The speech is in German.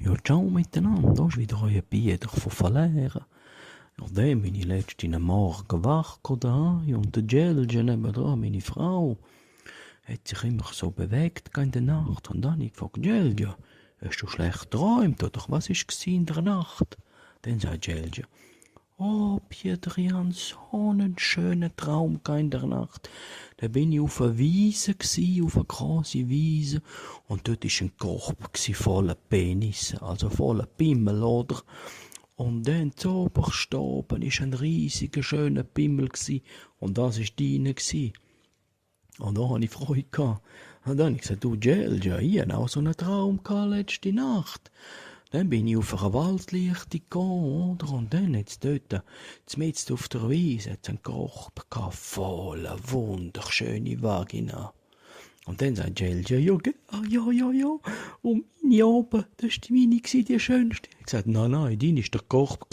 Ja, ciao miteinander, da ist wieder euer Bieder von Verlehren. Ja, dann bin ich letztens am Morgen wach daheim und der Gelge nebendran, meine Frau, hat sich immer so bewegt in der Nacht. Und dann habe ich gefragt, Gelge, hast du schlecht geträumt oder was war in der Nacht? Dann sagt Gelge, oh, Pieter, ich hatte so einen schönen Traum in der Nacht. Da bin ich auf einer Wiese, auf einer grossen Wiese, und dort war ein Korb voller Penisse, also voller Pimmel, oder? Und dann zuoberst oben war ein riesiger, schöner Pimmel, und das war deiner. Und da hatte ich Freude gehabt. Und dann habe ich gesagt, du Gelja, ich hatte auch so einen Traum letzte Nacht. Dann bin ich auf einer Waldlichtung gegangen, oder? Und dann hat's dort, mitten auf der Wiese, einen Korb gehabt, voller wunderschöne Vagina. Und dann sagt Gelja, ja, ja. Und meine oben, das war meine, die schönste. Ich habe gesagt, nein, deine war der Korb.